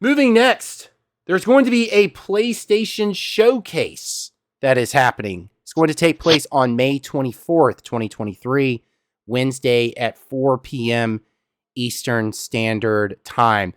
Moving next, there's going to be a PlayStation showcase that is happening. It's going to take place on May 24th, 2023, Wednesday at 4 p.m. Eastern Standard Time.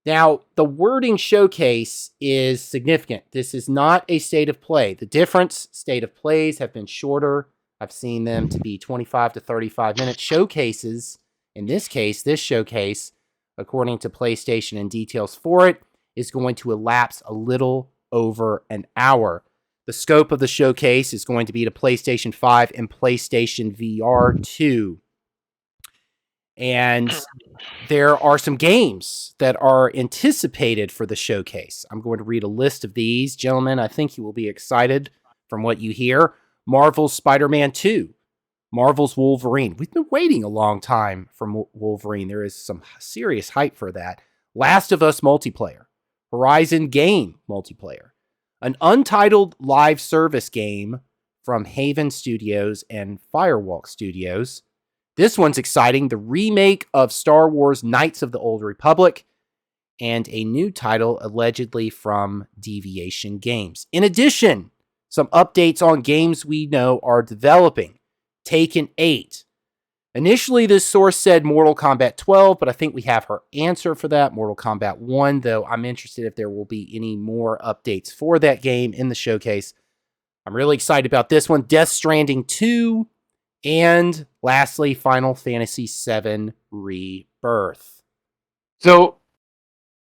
Now, the wording showcase is significant. This is not a state of play. The difference, state of plays have been shorter. I've seen them to be 25 to 35 minute showcases. In this case, this showcase, according to PlayStation and details for it, is going to elapse a little over an hour. The scope of the showcase is going to be to PlayStation 5 and PlayStation VR 2. And there are some games that are anticipated for the showcase. I'm going to read a list of these. Gentlemen, I think you will be excited from what you hear. Marvel's Spider-Man 2. Marvel's Wolverine. We've been waiting a long time for Wolverine. There is some serious hype for that. Last of Us multiplayer. Horizon game multiplayer. An untitled live service game from Haven Studios and Firewalk Studios. This one's exciting. The remake of Star Wars Knights of the Old Republic, and a new title allegedly from Deviation Games. In addition, some updates on games we know are developing. Taken 8. Initially, this source said Mortal Kombat 12, but I think we have her answer for that. Mortal Kombat 1, though I'm interested if there will be any more updates for that game in the showcase. I'm really excited about this one. Death Stranding 2. And lastly, Final Fantasy VII Rebirth. So,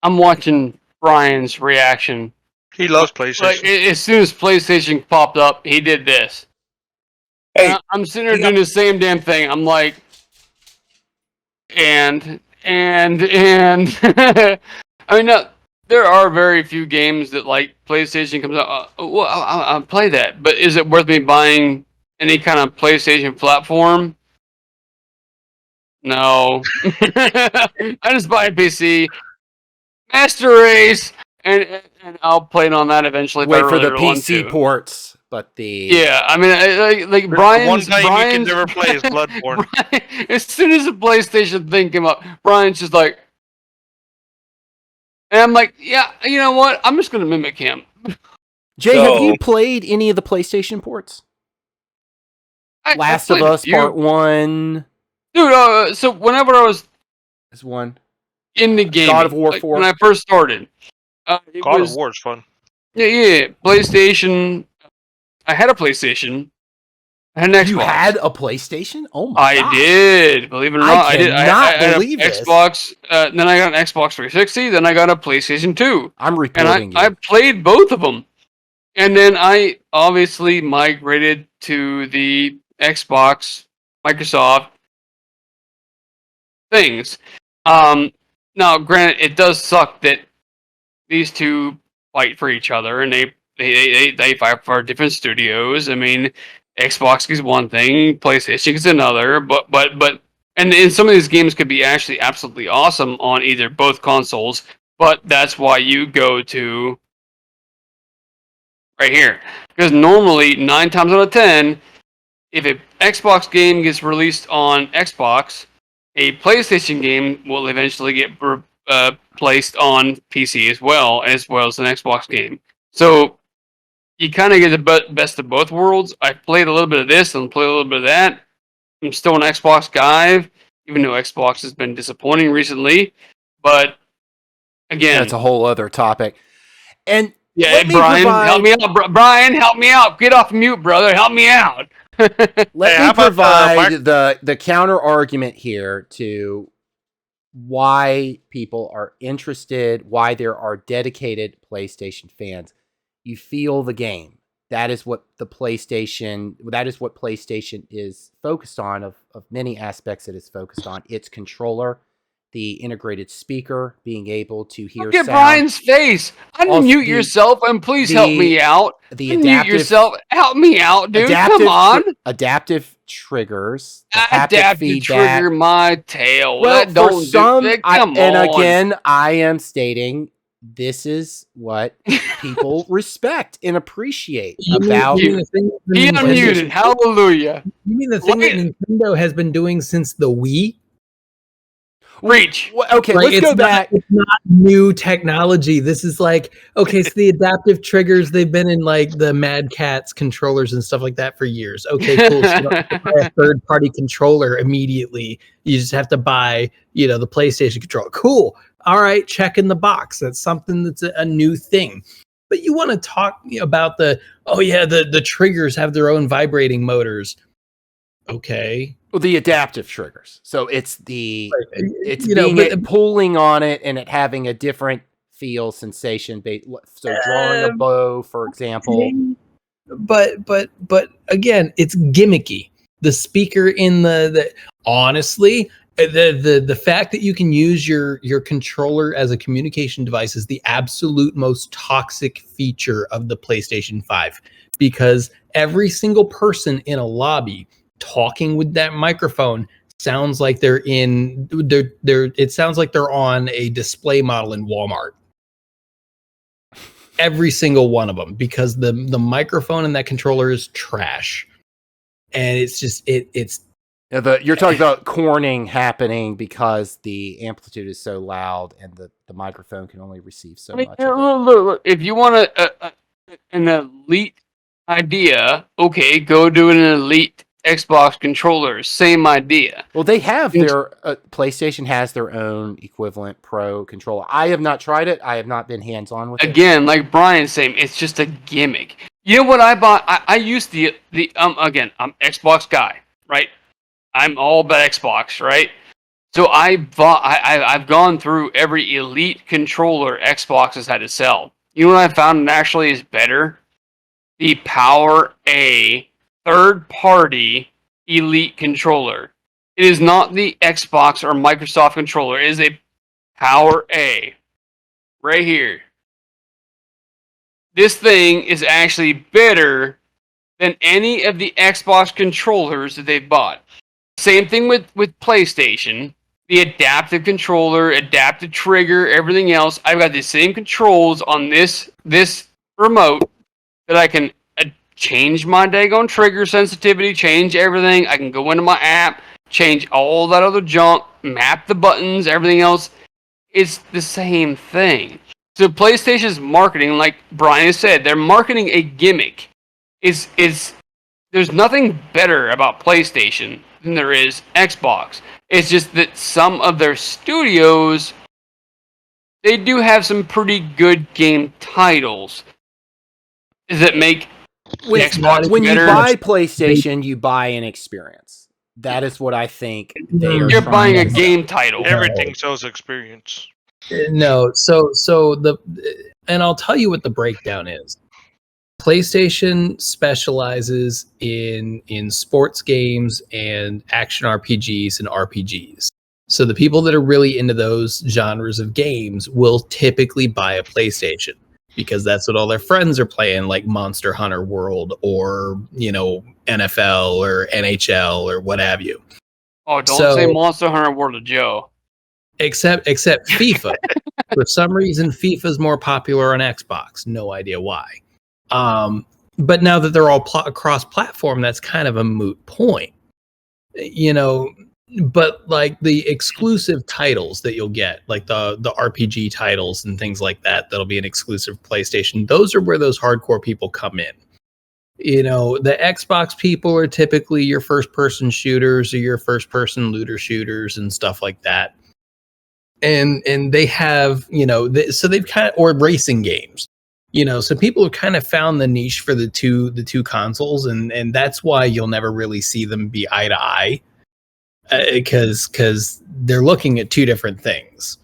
I'm watching Brian's reaction. He loves PlayStation. Like, as soon as PlayStation popped up, he did this. Hey, I'm sitting there doing the same damn thing. I'm like, and. I mean, no, there are very few games that, like, PlayStation comes out, well, I'll play that. But is it worth me buying any kind of PlayStation platform? No. I just buy a PC, Master Race, and I'll play it on that eventually. Wait for the PC ports, but yeah, I mean, like Brian's one game you can never play is Bloodborne. Brian, as soon as the PlayStation thing came up, Brian's just like, and I'm like, yeah, you know what? I'm just gonna mimic him. Jay, have you played any of the PlayStation ports? Last of Us Part 1. Dude, so whenever I was in the game, God of War 4. When I first started, God of War is fun. Yeah. PlayStation. I had a PlayStation. I had an Xbox. You had a PlayStation? Oh my god. I did. Believe it or not, I did. I believe this. Xbox. Then I got an Xbox 360. Then I got a PlayStation 2. I'm reporting and I played both of them. And then I obviously migrated to the Xbox, Microsoft things. Now, granted, it does suck that these two fight for each other, and they fight for different studios. I mean, Xbox is one thing, PlayStation is another, but and some of these games could be actually absolutely awesome on either both consoles. But that's why you go to right here, because normally 9 times out of 10, if an Xbox game gets released on Xbox, a PlayStation game will eventually get placed on PC as well as an Xbox game. So you kind of get the best of both worlds. I played a little bit of this and played a little bit of that. I'm still an Xbox guy, even though Xbox has been disappointing recently. But again, that's a whole other topic. And yeah, Brian, help me out. Brian, help me out. Get off mute, brother. Help me out. Let me provide the counter argument here to why people are interested, why there are dedicated PlayStation fans. You feel the game. That is what PlayStation is focused on, of many aspects it is focused on. Its controller, the integrated speaker, being able to hear Look at sound. Brian's face. Unmute yourself and please help me out. Unmute yourself. Help me out, dude. Come on. Adaptive triggers. Adaptive trigger my tail. Well, again, I am stating this is what people respect and appreciate about. He unmuted. Hallelujah. You mean the thing that Nintendo has been doing since the Wii? Reach. Okay, Like, let's go back. It's not new technology. This is like, okay, so the adaptive triggers, they've been in like the Mad Catz controllers and stuff like that for years. Okay, cool. So you don't have to buy a third-party controller immediately. You just have to buy, the PlayStation controller. Cool. All right, check in the box. That's something that's a new thing. But you want to talk about the triggers have their own vibrating motors. Okay. Well, the adaptive triggers. So it's pulling on it and it having a different feel, sensation. So drawing a bow, for example. But again, it's gimmicky. The speaker in the honestly, the fact that you can use your controller as a communication device is the absolute most toxic feature of the PlayStation 5, because every single person in a lobby talking with that microphone sounds like it sounds like they're on a display model in Walmart. Every single one of them, because the microphone in that controller is trash. And it's just you're talking about corning happening because the amplitude is so loud and the microphone can only receive so much. Look, if you want an elite idea, okay, go do an elite Xbox controller. Same idea. Well, they have their PlayStation has their own equivalent Pro controller. I have not tried it. I have not been hands-on with it. Again, like Brian's saying, it's just a gimmick. You know what I bought? I used the again, I'm Xbox guy, right? I'm all about Xbox, right? So I've gone through every elite controller Xbox has had to sell. You know what I found actually is better? The Power A third-party elite controller. It is not the Xbox or Microsoft controller. It is a Power A. Right here. This thing is actually better than any of the Xbox controllers that they've bought. Same thing with PlayStation. The adaptive controller, adaptive trigger, everything else. I've got the same controls on this remote that I can change my daggone trigger sensitivity, change everything. I can go into my app, change all that other junk, map the buttons, everything else. It's the same thing. So PlayStation's marketing, like Brian said, they're marketing a gimmick. There's nothing better about PlayStation than there is Xbox. It's just that some of their studios, they do have some pretty good game titles that make Xbox when better. you buy PlayStation, you buy an experience. That is what I think they are. You're buying a game title. Everything sells experience. No, and I'll tell you what the breakdown is. PlayStation specializes in sports games and action RPGs and RPGs. So the people that are really into those genres of games will typically buy a PlayStation because that's what all their friends are playing, like Monster Hunter World or, NFL or NHL or what have you. Oh, don't say Monster Hunter World of Joe. Except FIFA. For some reason, FIFA's more popular on Xbox. No idea why. But now that they're all cross-platform, that's kind of a moot point. But like the exclusive titles that you'll get, like the RPG titles and things like that, that'll be an exclusive PlayStation. Those are where those hardcore people come in. The Xbox people are typically your first-person shooters or your first-person looter shooters and stuff like that. And they have, so they've kind of, or racing games, so people have kind of found the niche for the two consoles, and that's why you'll never really see them be eye to eye, because they're looking at two different things.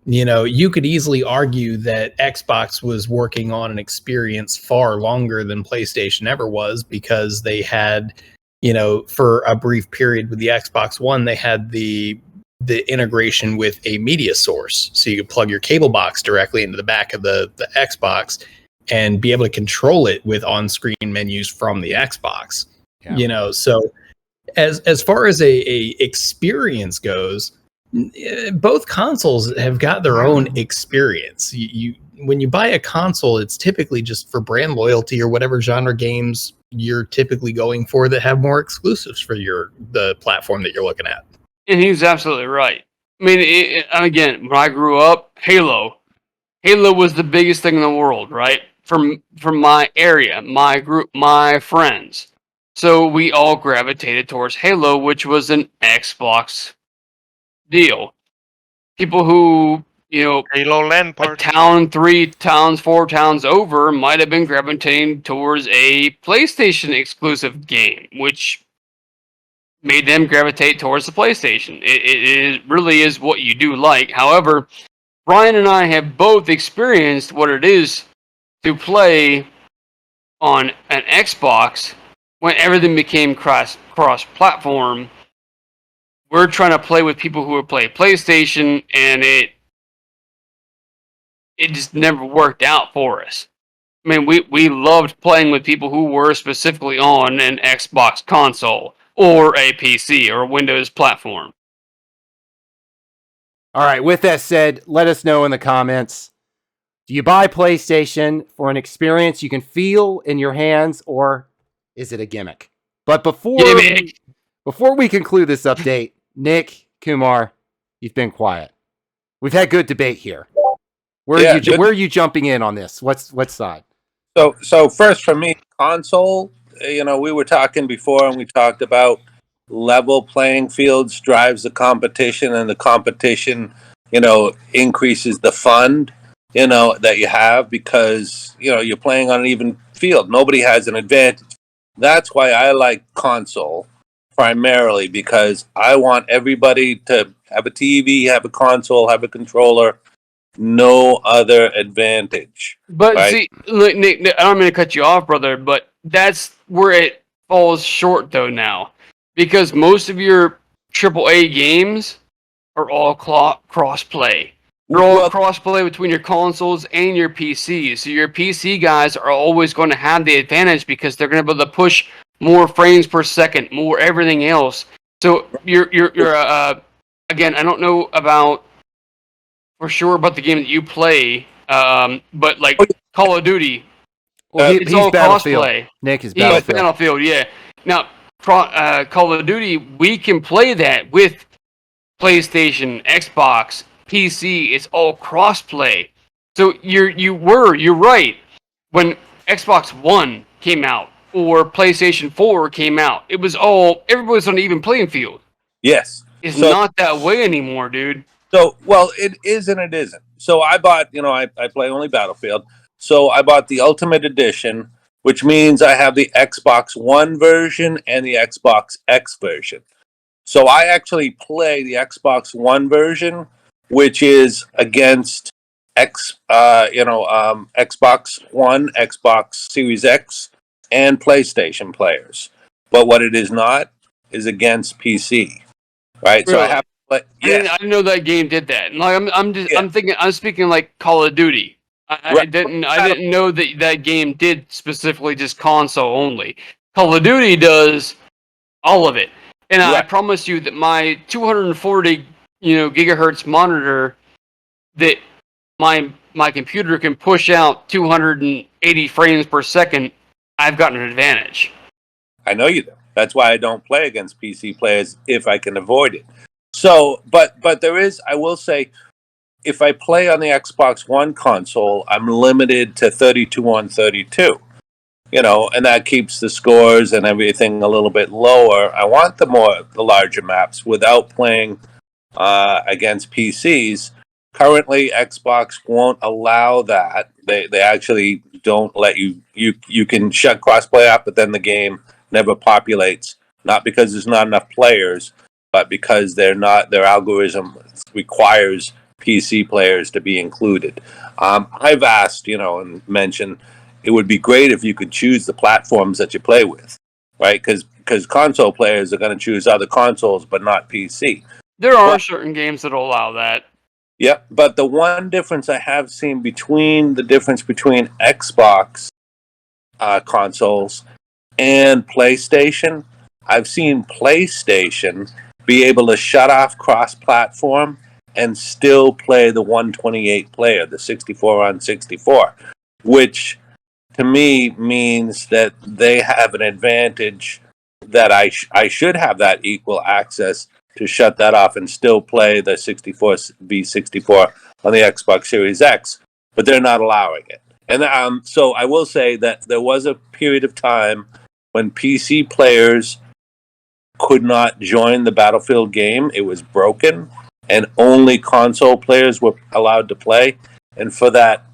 You could easily argue that Xbox was working on an experience far longer than PlayStation ever was, because they had, for a brief period with the Xbox One, they had the integration with a media source, so you could plug your cable box directly into the back of the Xbox and be able to control it with on-screen menus from the Xbox. Yeah. So as far as a experience goes, both consoles have got their own experience. You when you buy a console, it's typically just for brand loyalty or whatever genre games you're typically going for that have more exclusives for the platform that you're looking at. And he's absolutely right. I mean, and again, when I grew up, Halo was the biggest thing in the world, right? From my area, my group, my friends. So we all gravitated towards Halo, which was an Xbox deal. People who, Halo LAN a party. town, 3 towns, 4 towns over might have been gravitating towards a PlayStation exclusive game, which made them gravitate towards the PlayStation. It really is what you do like. However, Brian and I have both experienced what it is to play on an Xbox when everything became cross platform. We're trying to play with people who would play PlayStation, and it just never worked out for us. I mean, we loved playing with people who were specifically on an Xbox console or a PC or a Windows platform. All right, with that said, let us know in the comments. Do you buy PlayStation for an experience you can feel in your hands, or is it a gimmick? But Gimmick. before we conclude this update, Nick, Kumar, you've been quiet. We've had good debate here. Where are you jumping in on this? What side? So first for me, console, we were talking before and we talked about level playing fields drives the competition, and the competition, increases the fund, that you have, because, you're playing on an even field. Nobody has an advantage. That's why I like console primarily, because I want everybody to have a TV, have a console, have a controller, no other advantage. But Right. see, look, Nick, I don't mean to cut you off, brother, but that's where it falls short, though, now. Because most of your AAA games are all cross-play. They're all Well, cross-play between your consoles and your PCs. So your PC guys are always going to have the advantage because they're going to be able to push more frames per second, more everything else. So you're again, I don't know about for sure about the game that you play, but like Call of Duty, Well, it's he's all Battlefield. crossplay. Nick is Yeah, Battlefield. Battlefield. Yeah. Now, Call of Duty, we can play that with PlayStation, Xbox, PC. It's all crossplay. So you're right. When Xbox One came out or PlayStation 4 came out, it was all everybody's on an even playing field. yes. It's So, not that way anymore, dude. well, it is and it isn't. So I bought, I play only Battlefield. So I bought the Ultimate Edition, which means I have the Xbox One version and the Xbox X version. So I actually play the Xbox One version, which is against Xbox One, Xbox Series X, and PlayStation players. But what it is not is against PC, right? So I Really? have, but I yes, didn't know that game did that. And like yeah, I'm thinking I'm speaking like Call of Duty. I right. didn't know that that game did specifically just console only. Call of Duty does all of it. And I Right. promise you that my 240 gigahertz monitor that my computer can push out 280 frames per second, I've got an advantage. I know you do. That's why I don't play against PC players if I can avoid it. So, but there is, I will say, if I play on the Xbox One console, I'm limited to 32 on 32. And that keeps the scores and everything a little bit lower. I want the larger maps without playing against PCs. Currently, Xbox won't allow that. They actually don't let you can shut crossplay off, but then the game never populates. Not because there's not enough players, but because their algorithm requires PC players to be included. I've asked, and mentioned it would be great if you could choose the platforms that you play with, right? Because console players are going to choose other consoles, but not PC. There are But certain games that will allow that. Yep, but the one difference I have seen between Xbox consoles and PlayStation, I've seen PlayStation be able to shut off cross-platform and still play the 128 player, the 64 on 64, which to me means that they have an advantage that I should have that equal access to shut that off and still play the 64v64 on the Xbox Series X, but they're not allowing it. And so I will say that there was a period of time when PC players could not join the Battlefield game. It was broken, and only console players were allowed to play. And for that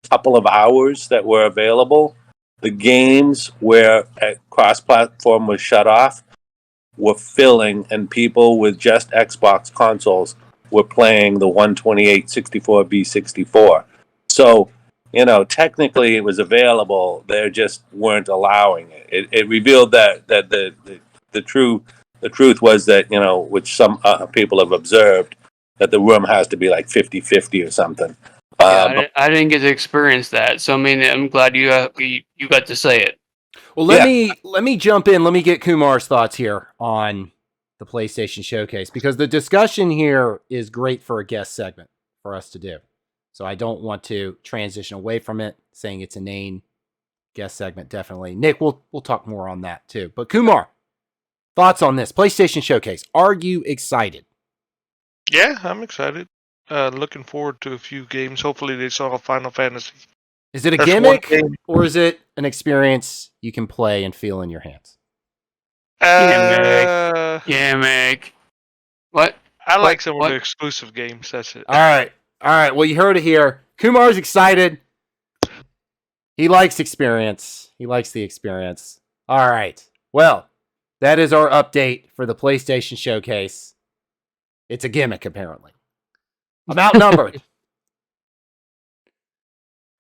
couple of hours that were available, the games where cross-platform was shut off were filling, and people with just Xbox consoles were playing the 128 64v64. So, technically it was available. They just weren't allowing it. It revealed that the truth was that, which some people have observed, that the room has to be like 50-50 or something. Yeah, I didn't get to experience that, so I mean, I'm glad you got to say it. Well, let me jump in. Let me get Kumar's thoughts here on the PlayStation Showcase, because the discussion here is great for a guest segment for us to do. So I don't want to transition away from it, saying it's a inane guest segment. Definitely, Nick. We'll talk more on that too. But Kumar, thoughts on this PlayStation Showcase? Are you excited? Yeah, I'm excited. Looking forward to a few games. Hopefully, they saw Final Fantasy. Is it a That's gimmick, one game. or is it an experience you can play and feel in your hands? Gimmick. What? I like What? some What? of the exclusive games. That's it. All right. Well, you heard it here. Kumar's excited. He likes experience. He likes the experience. All right. Well, that is our update for the PlayStation Showcase. It's a gimmick, apparently. I'm outnumbered.